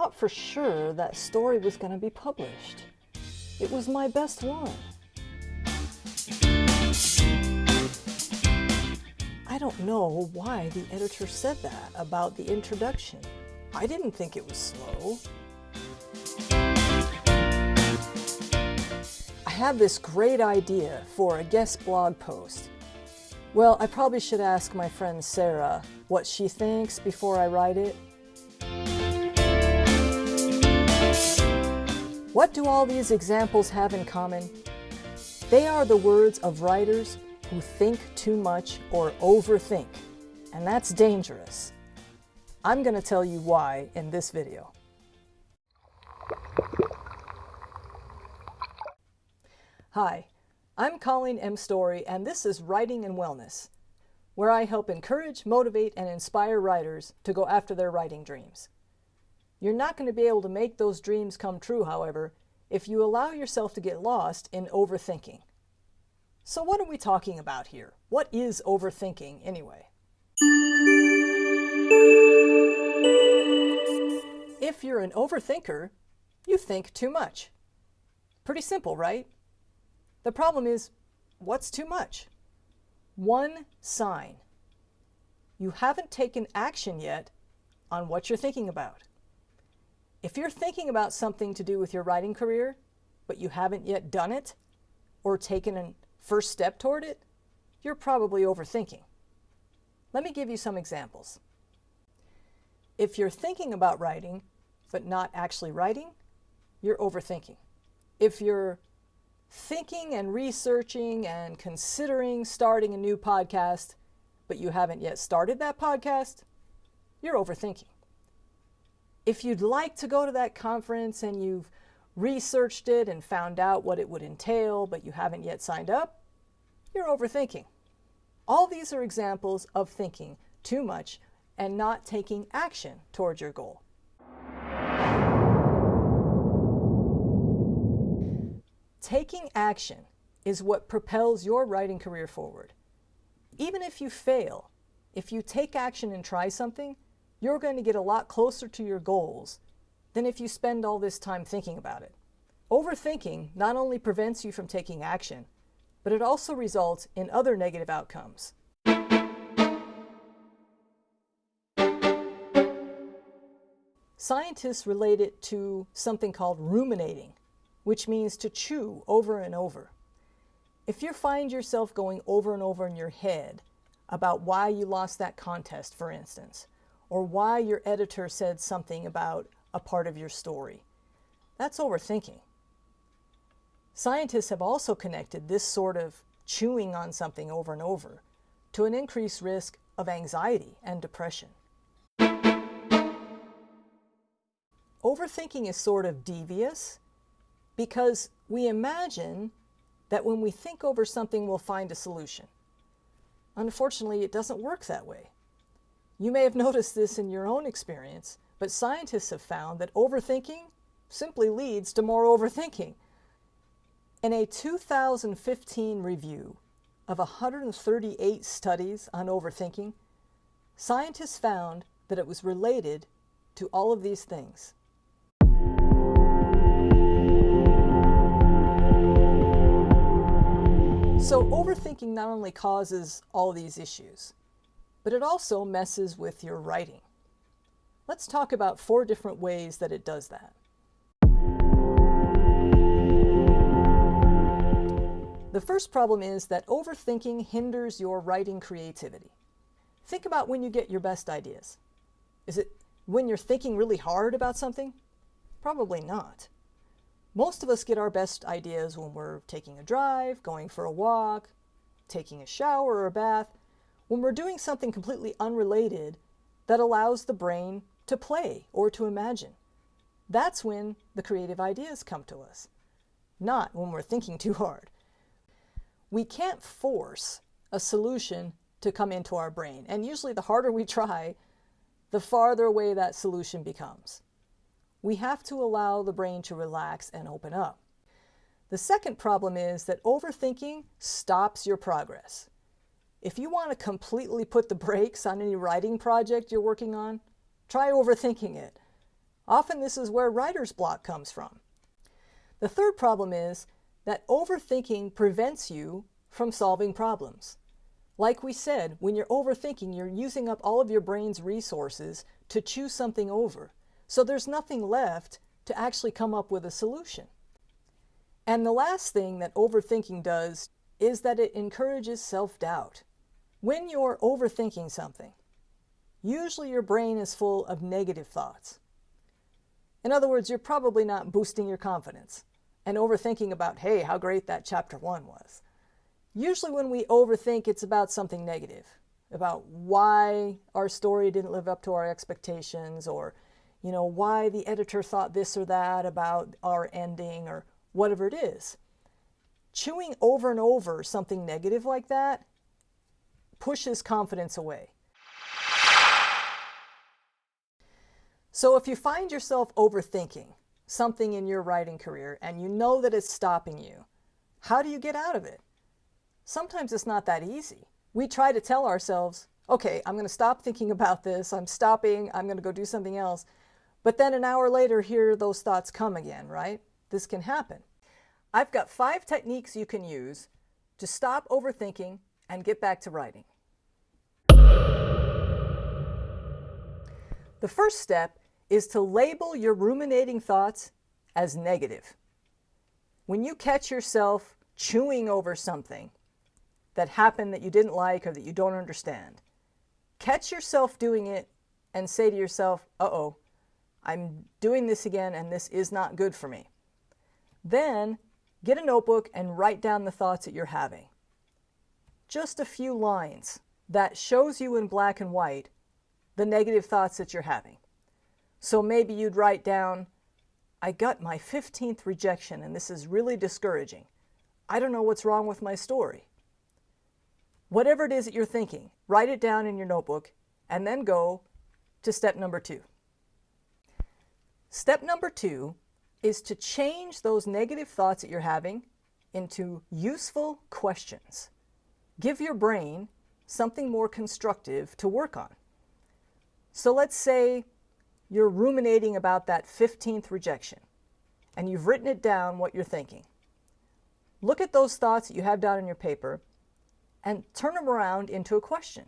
thought for sure that story was going to be published. It was my best one. I don't know why the editor said that about the introduction. I didn't think it was slow. I have this great idea for a guest blog post. Well, I probably should ask my friend Sarah what she thinks before I write it. What do all these examples have in common? They are the words of writers who think too much or overthink, and that's dangerous. I'm going to tell you why in this video. Hi, I'm Colleen M. Story, and this is Writing and Wellness, where I help encourage, motivate, and inspire writers to go after their writing dreams. You're not going to be able to make those dreams come true, however, if you allow yourself to get lost in overthinking. So what are we talking about here? What is overthinking anyway? If you're an overthinker, you think too much. Pretty simple, right? The problem is, what's too much? One sign. You haven't taken action yet on what you're thinking about. If you're thinking about something to do with your writing career, but you haven't yet done it or taken a first step toward it, you're probably overthinking. Let me give you some examples. If you're thinking about writing, but not actually writing, you're overthinking. If you're thinking and researching and considering starting a new podcast, but you haven't yet started that podcast, you're overthinking. If you'd like to go to that conference and you've researched it and found out what it would entail, but you haven't yet signed up, you're overthinking. All these are examples of thinking too much and not taking action towards your goal. Taking action is what propels your writing career forward. Even if you fail, if you take action and try something, you're going to get a lot closer to your goals than if you spend all this time thinking about it. Overthinking not only prevents you from taking action, but it also results in other negative outcomes. Scientists relate it to something called ruminating, which means to chew over and over. If you find yourself going over and over in your head about why you lost that contest, for instance, or why your editor said something about a part of your story, that's overthinking. Scientists have also connected this sort of chewing on something over and over to an increased risk of anxiety and depression. Overthinking is sort of devious because we imagine that when we think over something, we'll find a solution. Unfortunately, it doesn't work that way. You may have noticed this in your own experience, but scientists have found that overthinking simply leads to more overthinking. In a 2015 review of 138 studies on overthinking, scientists found that it was related to all of these things. So overthinking not only causes all these issues, but it also messes with your writing. Let's talk about 4 different ways that it does that. The first problem is that overthinking hinders your writing creativity. Think about when you get your best ideas. Is it when you're thinking really hard about something? Probably not. Most of us get our best ideas when we're taking a drive, going for a walk, taking a shower or a bath, when we're doing something completely unrelated that allows the brain to play or to imagine. That's when the creative ideas come to us, not when we're thinking too hard. We can't force a solution to come into our brain, and usually the harder we try, the farther away that solution becomes. We have to allow the brain to relax and open up. The second problem is that overthinking stops your progress. If you want to completely put the brakes on any writing project you're working on, try overthinking it. Often this is where writer's block comes from. The third problem is that overthinking prevents you from solving problems. Like we said, when you're overthinking, you're using up all of your brain's resources to choose something over. So there's nothing left to actually come up with a solution. And the last thing that overthinking does is that it encourages self-doubt. When you're overthinking something, usually your brain is full of negative thoughts. In other words, you're probably not boosting your confidence and overthinking about, hey, how great that chapter 1 was. Usually when we overthink, it's about something negative, about why our story didn't live up to our expectations, or why the editor thought this or that about our ending, or whatever it is. Chewing over and over something negative like that pushes confidence away. So if you find yourself overthinking something in your writing career and you know that it's stopping you, how do you get out of it? Sometimes it's not that easy. We try to tell ourselves, okay, I'm going to stop thinking about this, I'm stopping, I'm going to go do something else. But then an hour later, here those thoughts come again, right? This can happen. I've got 5 techniques you can use to stop overthinking and get back to writing. The first step is to label your ruminating thoughts as negative. When you catch yourself chewing over something that happened that you didn't like or that you don't understand, catch yourself doing it and say to yourself, uh-oh, I'm doing this again and this is not good for me. Then get a notebook and write down the thoughts that you're having. Just a few lines that shows you in black and white the negative thoughts that you're having. So maybe you'd write down, I got my 15th rejection and this is really discouraging. I don't know what's wrong with my story. Whatever it is that you're thinking, write it down in your notebook and then go to step number 2. Step number 2 is to change those negative thoughts that you're having into useful questions. Give your brain something more constructive to work on. So let's say you're ruminating about that 15th rejection and you've written it down what you're thinking. Look at those thoughts that you have down on your paper and turn them around into a question.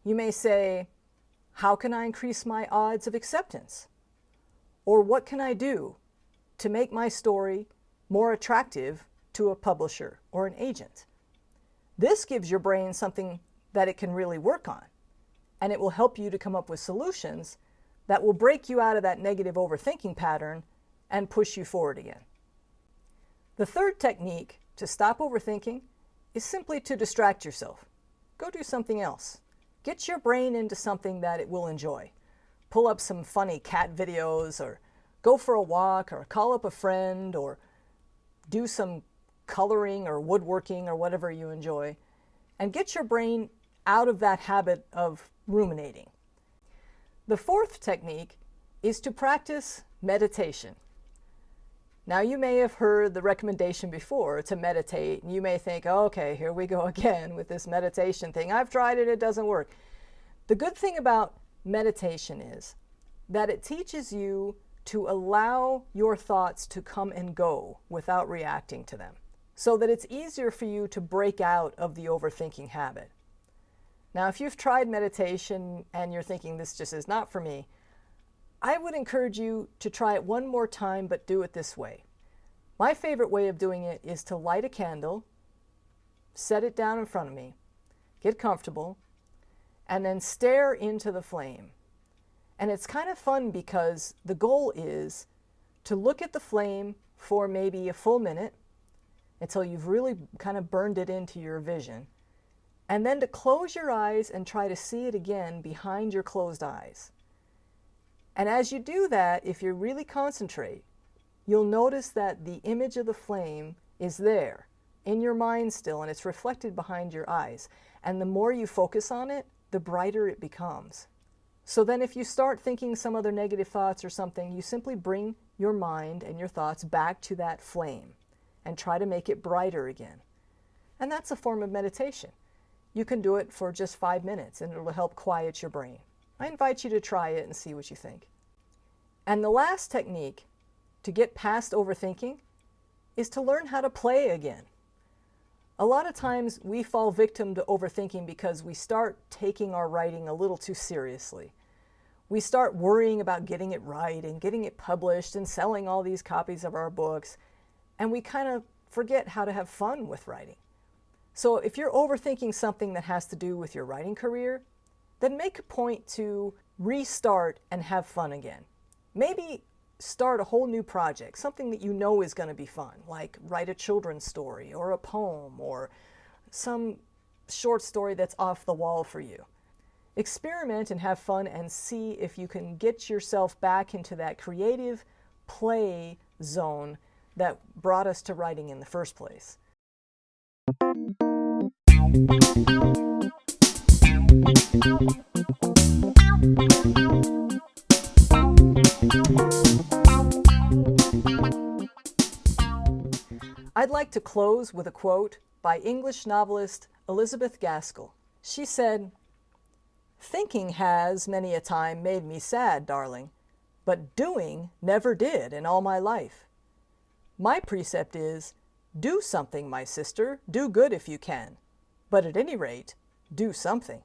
You may say, how can I increase my odds of acceptance? Or what can I do to make my story more attractive to a publisher or an agent? This gives your brain something that it can really work on, and it will help you to come up with solutions that will break you out of that negative overthinking pattern and push you forward again. The third technique to stop overthinking is simply to distract yourself. Go do something else. Get your brain into something that it will enjoy. Pull up some funny cat videos, or go for a walk, or call up a friend, or do some coloring or woodworking or whatever you enjoy, and get your brain out of that habit of ruminating. The fourth technique is to practice meditation. Now, you may have heard the recommendation before to meditate, and you may think, oh, okay, here we go again with this meditation thing. I've tried it, it doesn't work. The good thing about meditation is that it teaches you to allow your thoughts to come and go without reacting to them, so that it's easier for you to break out of the overthinking habit. Now, if you've tried meditation and you're thinking this just is not for me, I would encourage you to try it one more time, but do it this way. My favorite way of doing it is to light a candle, set it down in front of me, get comfortable, and then stare into the flame. And it's kind of fun because the goal is to look at the flame for maybe a full minute until you've really kind of burned it into your vision, and then to close your eyes and try to see it again behind your closed eyes. And as you do that, if you really concentrate, you'll notice that the image of the flame is there in your mind still, and it's reflected behind your eyes. And the more you focus on it, the brighter it becomes. So then if you start thinking some other negative thoughts or something, you simply bring your mind and your thoughts back to that flame and try to make it brighter again. And that's a form of meditation. You can do it for just 5 minutes and it'll help quiet your brain. I invite you to try it and see what you think. And the last technique to get past overthinking is to learn how to play again. A lot of times we fall victim to overthinking because we start taking our writing a little too seriously. We start worrying about getting it right and getting it published and selling all these copies of our books, and we kind of forget how to have fun with writing. So if you're overthinking something that has to do with your writing career, then make a point to restart and have fun again. Maybe start a whole new project, something that you know is going to be fun, like write a children's story or a poem or some short story that's off the wall for you. Experiment and have fun and see if you can get yourself back into that creative play zone that brought us to writing in the first place. I'd like to close with a quote by English novelist Elizabeth Gaskell. She said, "Thinking has many a time made me sad, darling, but doing never did in all my life. My precept is, do something, my sister, do good if you can, but at any rate, do something."